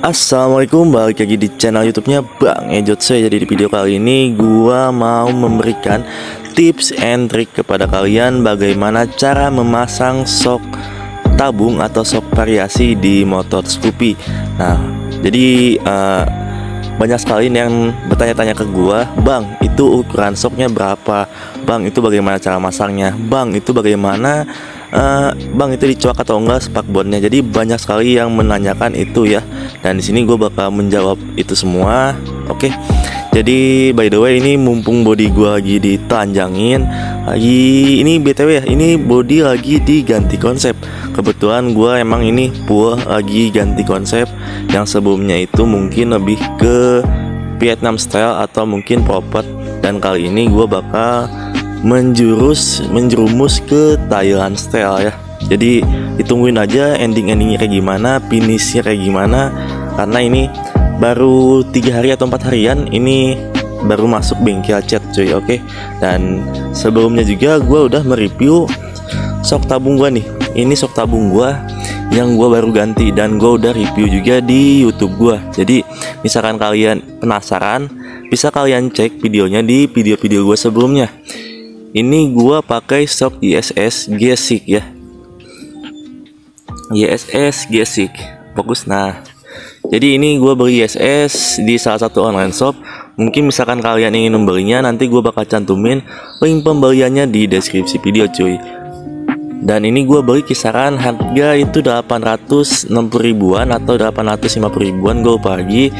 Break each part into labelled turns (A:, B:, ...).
A: Assalamualaikum, balik lagi di channel YouTube-nya Bang Ejotse. Jadi di video kali ini gua mau memberikan tips and trick kepada kalian bagaimana cara memasang sok tabung atau sok variasi di motor Scoopy. Nah, jadi banyak sekali yang bertanya-tanya ke gua, "Bang, itu ukuran soknya berapa? Bang, itu bagaimana cara masangnya? Bang, itu bagaimana Bang, itu dicoak atau enggak spakbondnya?" Jadi banyak sekali yang menanyakan itu ya. Dan di sini gue bakal menjawab itu semua. Oke. Jadi by the way, ini mumpung body gue lagi ditelanjangin, ini BTW ya, ini body lagi diganti konsep. Kebetulan gue emang ini lagi ganti konsep. Yang sebelumnya itu mungkin lebih ke Vietnam style atau mungkin popet, dan kali ini gue bakal menjerumus ke Thailand style ya. Jadi ditungguin aja endingnya kayak gimana, finishnya kayak gimana, karena ini baru 3 hari atau 4 harian ini baru masuk bengkel cat cuy. Oke. Dan sebelumnya juga gue udah mereview sok tabung gue nih. Ini sok tabung gue yang gue baru ganti, dan gue udah review juga di YouTube gue. Jadi misalkan kalian penasaran, bisa kalian cek videonya di video-video gue sebelumnya. Ini gua pakai stok YSS Gesik ya. YSS Gesik. Fokus. Nah, jadi ini gua beli YSS di salah satu online shop. Mungkin misalkan kalian ingin membelinya, nanti gua bakal cantumin link pembeliannya di deskripsi video cuy. Dan ini gua beli kisaran harga itu 860 ribuan atau 850 ribuan, gue lupa lagi.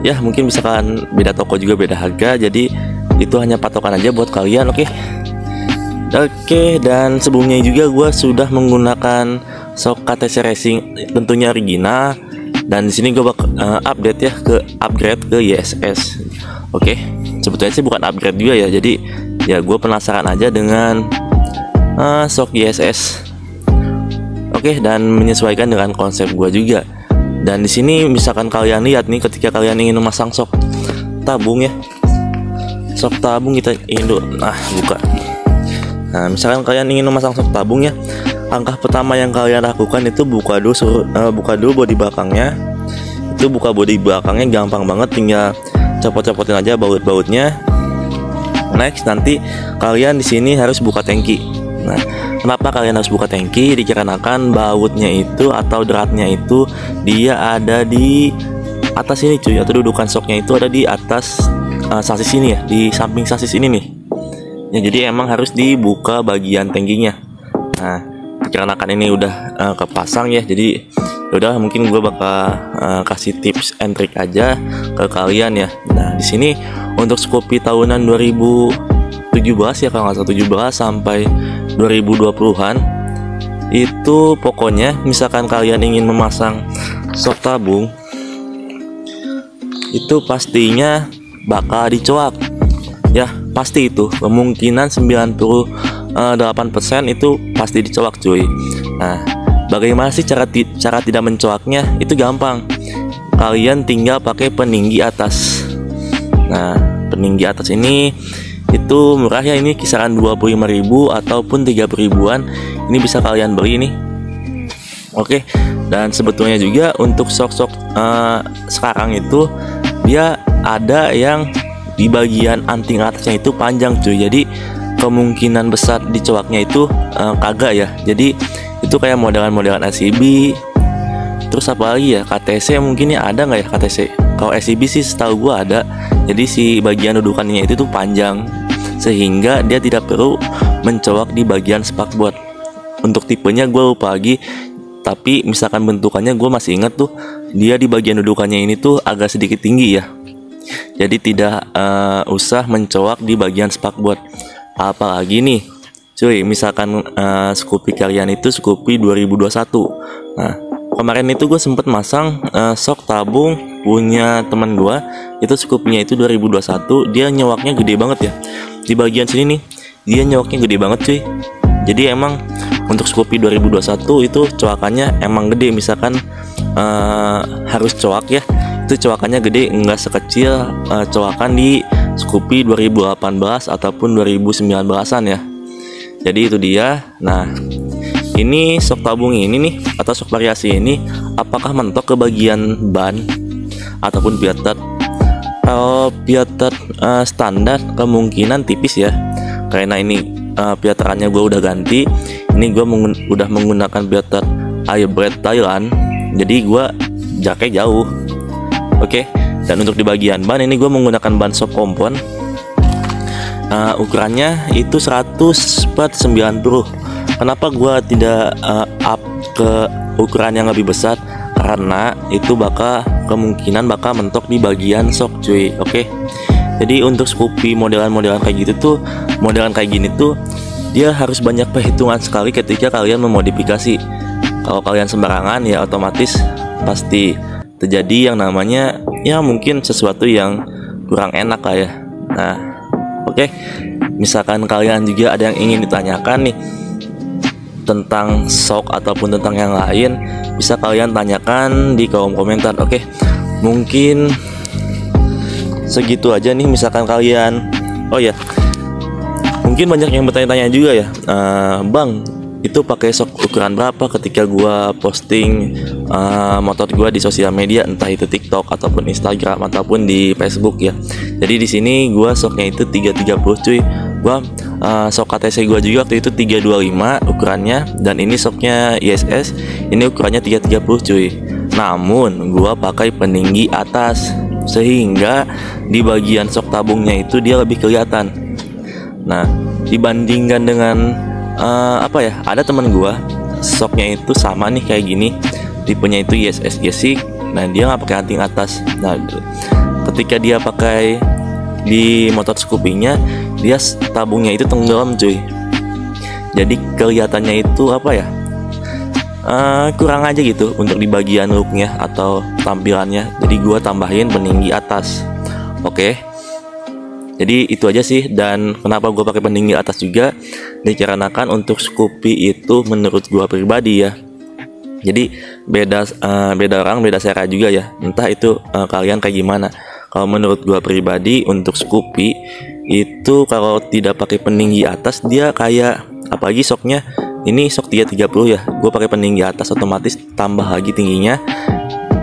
A: Ya mungkin misalkan beda toko juga beda harga, jadi itu hanya patokan aja buat kalian. Oke. Dan sebelumnya juga gue sudah menggunakan sok KTC Racing, tentunya original. Dan di sini gue bakal upgrade ke YSS. Oke. Sebetulnya sih bukan upgrade juga ya, jadi ya gue penasaran aja dengan sok YSS. Oke, dan menyesuaikan dengan konsep gue juga. Dan di sini misalkan kalian lihat nih, ketika kalian ingin memasang sok tabung ya, sok tabung kita ingin dulu, buka. Nah, misalkan kalian ingin memasang sok tabung ya, langkah pertama yang kalian lakukan itu buka dulu bodi belakangnya. Itu buka bodi belakangnya gampang banget, tinggal copot-copotin aja baut-bautnya. Next, nanti kalian di sini harus buka tangki. Nah, kenapa kalian harus buka tangki? Dikarenakan bautnya itu atau dratnya itu dia ada di atas ini cuy, atau dudukan soknya itu ada di atas sasis ini ya, di samping sasis ini nih ya. Jadi emang harus dibuka bagian tangkinya. Nah, dikarenakan ini udah kepasang ya, jadi udah mungkin gue bakal kasih tips and trick aja ke kalian ya. Nah, di sini untuk Scoopy tahunan 2017 ya, kalau nggak salah 17 sampai 2020-an itu, pokoknya misalkan kalian ingin memasang sok tabung itu pastinya bakal dicoak ya, pasti itu kemungkinan 98% itu pasti dicoak cuy. Nah, bagaimana sih cara tidak mencoaknya? Itu gampang, kalian tinggal pakai peninggi atas. Nah, peninggi atas ini itu murah ya, ini kisaran 25.000 ataupun 30 ribuan. Ini bisa kalian beli nih. Oke. Dan sebetulnya juga untuk sok-sok sekarang itu dia ada yang di bagian anting atasnya itu panjang cuy. Jadi kemungkinan besar dicoaknya itu kagak ya. Jadi itu kayak modelan-modelan SCB. Terus apa lagi ya, KTC mungkin ya, ada nggak ya KTC? Kalau SCB sih setahu gua ada. Jadi si bagian dudukannya itu tuh panjang, sehingga dia tidak perlu mencoak di bagian spakboard. Untuk tipenya gue lupa lagi, tapi misalkan bentukannya gue masih ingat tuh, dia di bagian dudukannya ini tuh agak sedikit tinggi ya. Jadi tidak usah mencoak di bagian spakboard. Apalagi nih cuy, misalkan Scoopy kalian itu Scoopy 2021. Nah, kemarin itu gue sempet masang sok tabung punya teman gue, itu Scoopy-nya itu 2021. Dia nyewaknya gede banget ya, di bagian sini nih dia nyewaknya gede banget cuy. Jadi emang untuk Scoopy 2021 itu coakannya emang gede. Misalkan harus coak ya, itu coakannya gede, enggak sekecil coakan di Scoopy 2018 ataupun 2019-an ya. Jadi itu dia. Nah, ini sok tabung ini nih atau sok variasi ini apakah mentok ke bagian ban ataupun pitot. Kalau pitot standar kemungkinan tipis ya, karena ini piatorannya gue udah ganti. Ini gue udah menggunakan pitot Airbride Thailand, jadi gue jaraknya jauh. Oke. Dan untuk di bagian ban ini gue menggunakan ban shock compound. Ukurannya itu 100/90. Kenapa gue tidak up ke ukuran yang lebih besar? Karena itu kemungkinan bakal mentok di bagian shock cuy. Oke. Jadi untuk Scoopy modelan-modelan kayak gitu tuh, modelan kayak gini tuh dia harus banyak perhitungan sekali ketika kalian memodifikasi. Kalau kalian sembarangan ya otomatis pasti terjadi yang namanya ya mungkin sesuatu yang kurang enak lah ya. Nah, oke. Misalkan kalian juga ada yang ingin ditanyakan nih tentang shock ataupun tentang yang lain, bisa kalian tanyakan di kolom komentar. Oke. Mungkin segitu aja nih. Misalkan kalian, oh ya, mungkin banyak yang bertanya-tanya juga ya, Bang, itu pakai shock ukuran berapa ketika gua posting motor gua di sosial media, entah itu TikTok ataupun Instagram ataupun di Facebook ya. Jadi di sini gua shocknya itu 330 cuy. Gua shock KTC gua juga waktu itu 325 ukurannya, dan ini shocknya ISS, ini ukurannya 330 cuy. Namun gua pakai peninggi atas sehingga di bagian shock tabungnya itu dia lebih kelihatan. Nah, dibandingkan dengan apa ya, ada teman gua shocknya itu sama nih kayak gini, tipenya itu ISS Gesik. Nah, dia nggak pakai anting atas. Nah, ketika dia pakai di motor Scoopy-nya, dia tabungnya itu tenggelam cuy. Jadi kelihatannya itu apa ya, kurang aja gitu untuk di bagian looknya atau tampilannya. Jadi gua tambahin peninggi atas. Oke. Jadi itu aja sih. Dan kenapa gue pakai peninggi atas juga, dikarenakan untuk Scoopy itu menurut gue pribadi ya, jadi beda orang beda selera juga ya, entah itu kalian kayak gimana. Kalau menurut gue pribadi untuk Scoopy itu kalau tidak pakai peninggi atas dia kayak, apalagi shocknya ini shock 330 ya, gue pakai peninggi atas otomatis tambah lagi tingginya.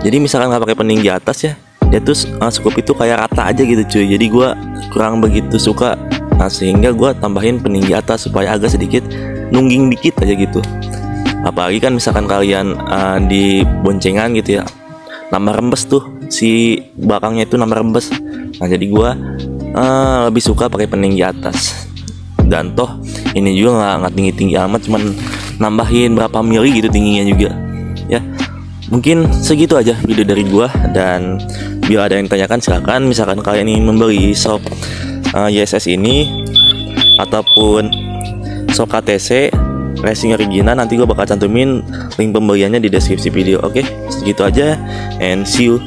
A: Jadi misalkan nggak pakai peninggi atas ya, dia tuh Scoopy itu kayak rata aja gitu cuy. Jadi gue kurang begitu suka. Nah, sehingga gue tambahin peninggi atas supaya agak sedikit nungging dikit aja gitu. Apalagi kan misalkan kalian di boncengan gitu ya, nambah rembes tuh, si belakangnya itu nambah rembes. Nah, jadi gue lebih suka pakai peninggi atas. Dan toh ini juga nggak tinggi-tinggi amat, cuman nambahin berapa mili gitu tingginya juga ya. Mungkin segitu aja video dari gua, dan bila ada yang tanyakan silakan. Misalkan kalian ingin membeli shock ISS ini ataupun shock KTC racing original, nanti gua bakal cantumin link pembeliannya di deskripsi video. Oke, segitu aja and see you.